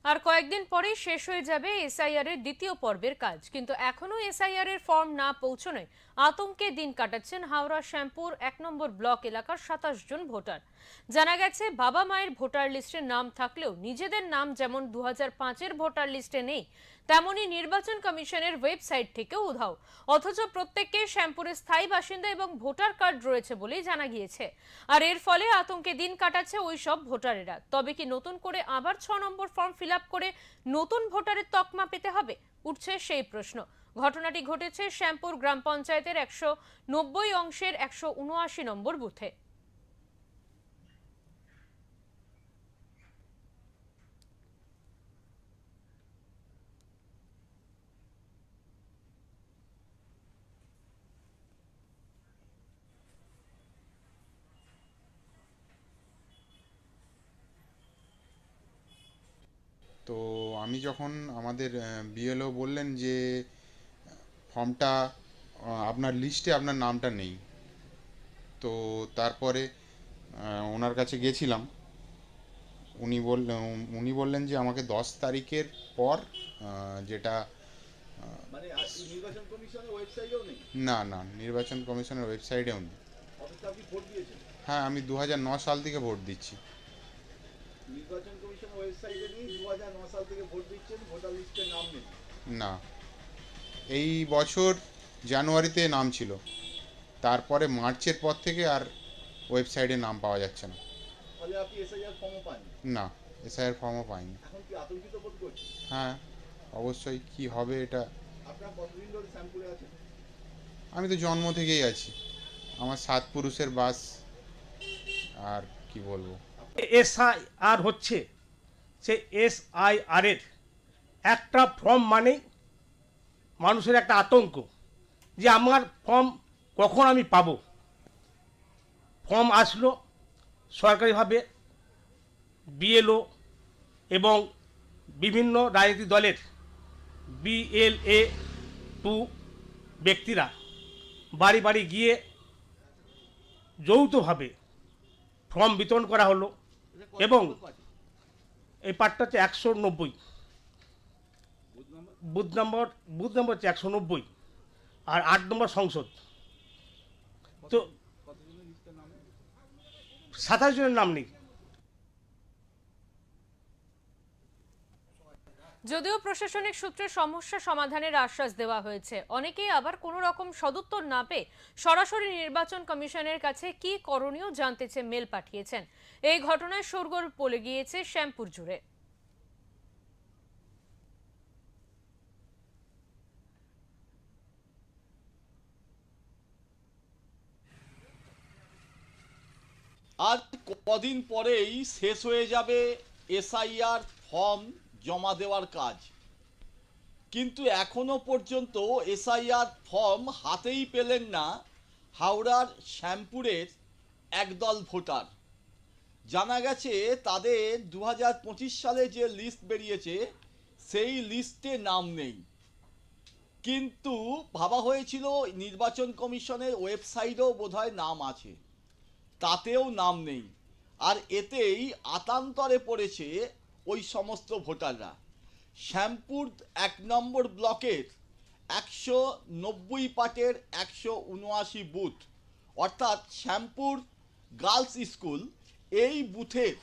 আর কয়েকদিন পরেই শেষ হয়ে যাবে এসআইআর এর দ্বিতীয় পর্বের কাজ, কিন্তু এখনো এসআইআর এর ফর্ম না পৌঁছানোয় আতঙ্কে দিন কাটাচ্ছেন হাওড়া শ্যামপুর 1 নম্বর ব্লক এলাকার 27 জন ভোটার। জানা গেছে, বাবা মায়ের ভোটার লিস্টে নাম থাকলেও নিজেদের নাম যেমন 2005-এর ভোটার লিস্টে নেই, তেমনি নির্বাচন কমিশনের ওয়েবসাইট থেকেও উধাও। অথচ প্রত্যেককে শ্যামপুরের স্থায়ী বাসিন্দা এবং ভোটার কার্ড রয়েছে বলেই জানা গিয়েছে। আর এর ফলে আতঙ্কে দিন কাটাচ্ছে ওই সব ভোটারেরা। তবে কি নতুন করে আবার 6 নম্বর ফর্ম ফিল আপ করে নতুন ভোটারের তকমা পেতে হবে, উঠছে সেই প্রশ্ন। ঘটনাটি ঘটেছে শ্যামপুর গ্রাম পঞ্চায়েতের 190 অংশের 179 নম্বর বুথে। তো আমি যখন আমাদের বিএলও বললেন যে ফর্মটা আপনার লিস্টে আপনার নামটা নেই, তো তারপরে ওনার কাছে গেছিলাম। উনি বললেন যে আমাকে 10 তারিখের পর যেটা মানে নির্বাচন কমিশনের ওয়েবসাইটেও নেই। না না, নির্বাচন কমিশনের ওয়েবসাইটেও নেই। অথচ আপনি ভোট দিয়েছেন। হ্যাঁ, আমি 2009 সাল থেকে ভোট দিচ্ছি। নির্বাচন কমিশনের ওয়েবসাইটে নেই, 2009 সাল থেকে ভোট দিচ্ছেন, ভোটার লিস্টে নাম নেই। না, এই বছর জানুয়ারিতে নাম ছিল, তারপরে মার্চের পর থেকে আর ওয়েবসাইটে নাম পাওয়া যাচ্ছে না। তাহলে আপনি এসআইআর ফর্মও পাননি? না, এসআইআর ফর্মও পাইনি। এখন কি আতঙ্কিত বোধ করছেন? হ্যাঁ, অবশ্যই। কি হবে এটা? আপনার কতদিন ধরে শ্যামপুরে আছেন? আমি তো জন্ম থেকেই আছি, আমার 7 পুরুষের বাস। আর কি বলবো। এসআইআর হচ্ছে, সে এসআইআর এর একটা ফর্ম মানেই মানুষের একটা আতঙ্ক যে আমার ফর্ম কখন আমি পাবো। ফর্ম আসলো সরকারিভাবে, বিএলও এবং বিভিন্ন রাজনৈতিক দলের BLA 2 ব্যক্তিরা বাড়ি বাড়ি গিয়ে যৌথভাবে ফর্ম বিতরণ করা হলো এবং এই পার্টটা হচ্ছে 190 বুথ নম্বর হচ্ছে 190 আর 8 নম্বর সংসদ। তো 27 জনের নাম নেই। যদিও প্রশাসনিক সূত্রে সমস্যা সমাধানের আশ্বাস দেওয়া হয়েছে, অনেকেই আবার কোনো রকম সদুত্তর না পেয়ে সরাসরি নির্বাচন কমিশনের কাছে কি করণীয় জানতে চেয়ে মেল পাঠিয়েছেন। এই ঘটনায় শোরগোল পড়ে গিয়েছে শ্যামপুর জুড়ে। আর কদিন পরেই শেষ হয়ে যাবে এসআইআর ফর্ম জমা দেওয়ার কাজ, কিন্তু এখনো পর্যন্ত এসআইআর ফর্ম হাতেই পেলেন না হাওড়ার শ্যামপুরের একদল ভোটার। জানা গেছে তাদের 2025 সালে যে লিস্ট বেরিয়েছে সেই লিস্টে নাম নেই, কিন্তু ভাবা হয়েছিল নির্বাচন কমিশনের ওয়েবসাইটেও বোধহয় নাম আছে, তাতেও নাম নেই। আর এতেই আতান্তরে পড়েছে ওই সমস্ত ভোটাররা। শ্যামপুর 1 নম্বর ব্লকের 190 পাটের 179 বুথ, অর্থাৎ শ্যামপুর গার্লস স্কুল, এই বুথের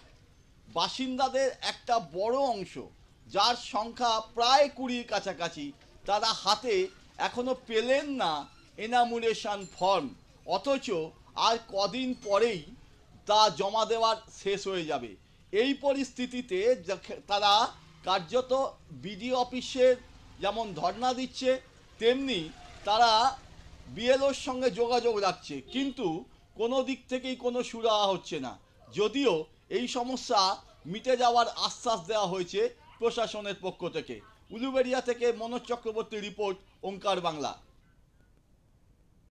বাসিন্দাদের একটা বড় অংশ, যার সংখ্যা প্রায় 20-র কাছাকাছি, তারা হাতে এখনো পেলেন না এনামুলেশন ফর্ম। অথচ আর কদিন পরেই তা জমা দেওয়ার শেষ হয়ে যাবে। এই পরিস্থিতিতে তারা কার্যত বিডিও অফিসের যেমন ধর্ণা দিচ্ছে, তেমনি তারা বিএলওর সঙ্গে যোগাযোগ রাখছে, কিন্তু কোনো দিক থেকেই কোনো সুরাহা হচ্ছে না। যদিও এই সমস্যা মিটে যাওয়ার আশ্বাস দেওয়া হয়েছে প্রশাসনের পক্ষ থেকে। উলুবেড়িয়া থেকে মনোজ চক্রবর্তী রিপোর্ট, ওঙ্কার বাংলা।